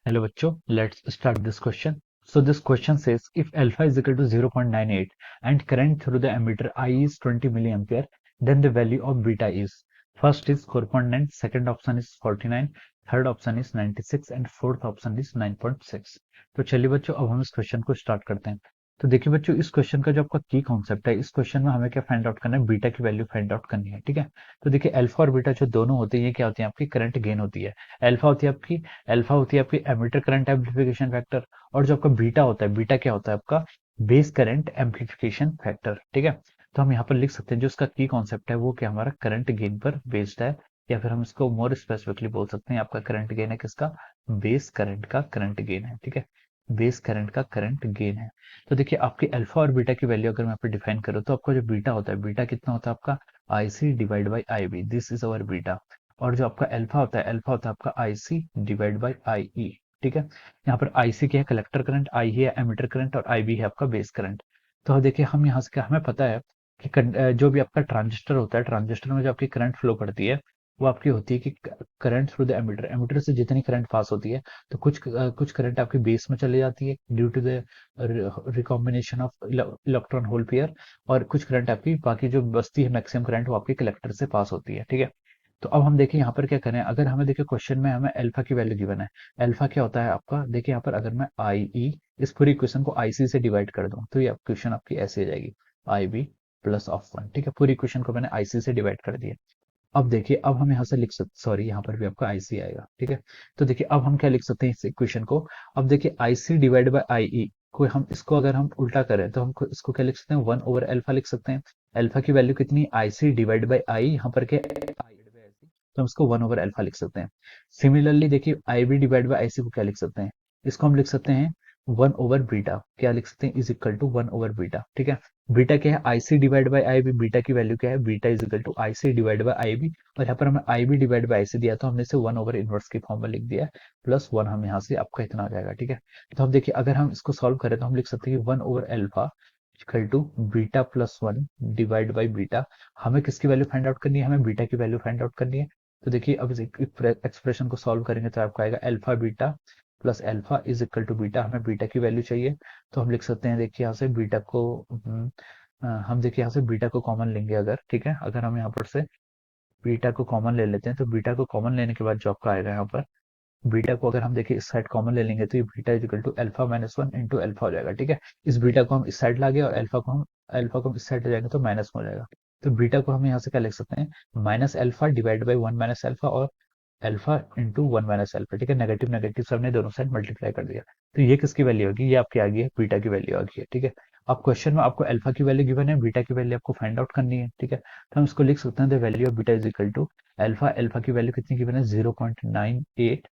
Hello bachcho, let's start this question. So this question says if alpha is equal to 0.98 and current through the emitter I is 20 milliampere, then the value of beta is first is 4.9, second option is 49, third option is 96 and fourth option is 9.6. तो चलिए बच्चों अब हम इस question को start करते हैं। तो देखिए बच्चों इस क्वेश्चन का जो आपका की कॉन्सेप्ट है, इस क्वेश्चन में हमें क्या फाइंड आउट करना है, बीटा की वैल्यू फाइंड आउट करनी है। ठीक है, तो देखिए अल्फा और बीटा जो दोनों होते हैं ये क्या होती है, आपकी करंट गेन होती है। अल्फा होती है आपकी एमिटर करंट एम्पलीफिकेशन फैक्टर, और जो आपका बीटा होता है, बीटा क्या होता है आपका बेस करंट एम्पलीफिकेशन फैक्टर। ठीक है, तो हम यहाँ पर लिख सकते हैं जो इसका की कॉन्सेप्ट है वो क्या हमारा करंट गेन पर बेस्ड है, या फिर हम इसको मोर स्पेसिफिकली बोल सकते हैं आपका करंट गेन है किसका, बेस करंट का करंट गेन है। ठीक है, बेस करंट का करंट गेन है। तो देखिए आपकी अल्फा और बीटा की वैल्यू अगर मैं यहाँ पे डिफाइन करूँ तो आपका जो बीटा होता है, बीटा कितना होता है आपका I C divide by I B, this is our beta. और जो आपका अल्फा होता है, अल्फा होता है आपका आई सी डिवाइड बाई आई ई। ठीक है, यहाँ पर आई सी क्या है, कलेक्टर करंट, आई है एमिटर करंट और आई बी है आपका बेस करंट। तो अब देखिए हम यहाँ से क्या, हमें पता है कि जो भी आपका ट्रांजिस्टर होता है, ट्रांजिस्टर में जो आपकी करंट फ्लो करती है वो आपकी होती है कि current through the emitter, emitter से जितनी करंट पास होती है तो कुछ करंट आपकी बेस में चली जाती है due to the recombination of electron hole pair, और कुछ करंट आपकी बाकी जो बचती है मैक्सिमम करंट वो आपके कलेक्टर से पास होती है। ठीक है, तो अब हम देखिए यहाँ पर क्या करें, अगर हमें देखिए क्वेश्चन में हमें अल्फा की वैल्यू गिवन है। अल्फा क्या होता है आपका, देखिए यहाँ पर अगर मैं आई ई इस पूरी इक्वेशन को आई सी से डिवाइड कर दूं तो ये क्वेश्चन आपकी ऐसे हो जाएगी, आई बी प्लस ऑफ वन। ठीक है, पूरी इक्वेशन को मैंने आई सी से डिवाइड कर दिया। अब देखिए अब हम यहाँ से लिख सकते, सॉरी यहाँ पर भी आपका आई सी आएगा। ठीक है, तो देखिए अब हम क्या लिख सकते हैं इस इक्वेशन को, अब देखिए आई सी डिवाइड बाई आई ई को हम इसको अगर हम उल्टा करें तो हम इसको क्या लिख सकते हैं, वन ओवर अल्फा लिख सकते हैं। अल्फा की वैल्यू कितनी, आई सी डिवाइड बाई आई, यहाँ पर क्या तो हम इसको वन ओवर अल्फा लिख सकते हैं। सिमिलरली देखिए आई बी डिवाइड बाई आई सी को क्या लिख सकते हैं, इसको हम लिख सकते हैं वन ओवर बीटा, क्या लिख सकते हैं, is equal to one over beta. ठीक है, बीटा क्या है, I C divide by I B, beta की वैल्यू क्या है, beta is equal to I C divide by I B, और यहाँ पर हमें I B divide by I C दिया तो हमने इसे वन ओवर इनवर्स की फॉर्म में लिख दिया, प्लस वन हम यहाँ से आपका इतना आ जाएगा। ठीक है, तो हम देखिए अगर हम इसको सॉल्व करें तो हम लिख सकते हैं कि one over alpha equal to beta plus one divide by beta. हमें किसकी वैल्यू फाइंड आउट करनी है, हमें बीटा की वैल्यू फाइंड आउट करनी है। तो देखिए अब इस एक्सप्रेशन को सॉल्व करेंगे तो आपको आएगा alpha beta plus alpha is equal to beta, हमें बीटा की वैल्यू चाहिए। तो हम लिख सकते हैं, देखिए यहाँ से बीटा को हम देखिए यहाँ से बीटा को कॉमन लेंगे अगर, ठीक है, अगर हम यहाँ पर से बीटा को कॉमन ले लेते हैं तो बीटा को कॉमन लेने के बाद जो आपका आएगा यहाँ पर बीटा को अगर हम देखिए इस साइड कॉमन ले लेंगे तो ये beta is equal to alpha minus one into alpha हो जाएगा। ठीक है, इस बीटा को हम इस साइड लागे और अल्फा को हम इस साइड ले जाएंगे तो माइनस में हो जाएगा। तो बीटा को हम यहाँ से क्या लिख सकते हैं, minus alpha divide by one minus alpha, और alpha into one minus alpha. ठीक है, नेगेटिव नेगेटिव सबने दोनों साइड मल्टीप्लाई कर दिया, तो ये किसकी वैल्यू होगी, ये आपकी आ गई है बीटा की वैल्यू आ गई है। ठीक है, अब क्वेश्चन में आपको अल्फा की वैल्यू गिवन है, बीटा की वैल्यू आपको फाइंड आउट करनी है। ठीक है, तो हम इसको लिख सकते हैं the value of beta is equal to alpha, alpha की वैल्यू कितनी गिवन है, 0.98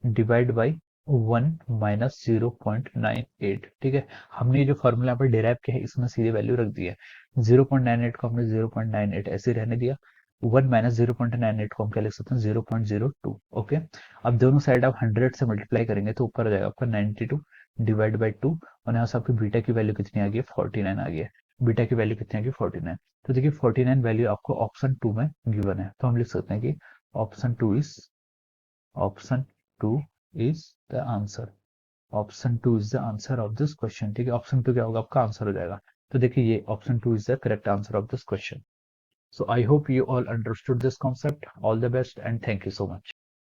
डिवाइड बाई वन माइनस 0.98। ठीक है, हमने ये जो फॉर्मूला यहाँ पर डिराइव किया है इसमें सीधे वैल्यू रख दी है। 0.98 को हमने 0.98 ऐसे रहने दिया, वन माइनस 0.98 को हम क्या लिख सकते हैं, 0.02। ओके, अब दोनों साइड आप 100 से मल्टीप्लाई करेंगे तो ऊपर आ जाएगा आपका 92 डिवाइड बाई टू, और यहाँ से आपकी बीटा की वैल्यू कितनी आ गई है, 49 आ गई है। बीटा की वैल्यू कितनी आ गई, 49। तो देखिए 49 वैल्यू आपको ऑप्शन टू में गिवन है, तो हम लिख सकते हैं कि option two is the answer, option two is the answer of this question. ठीक है, ऑप्शन टू क्या होगा, आपका आंसर हो जाएगा। तो देखिए ये option two is the correct answer of this question. So I hope you all understood this concept. All the best and thank you so much.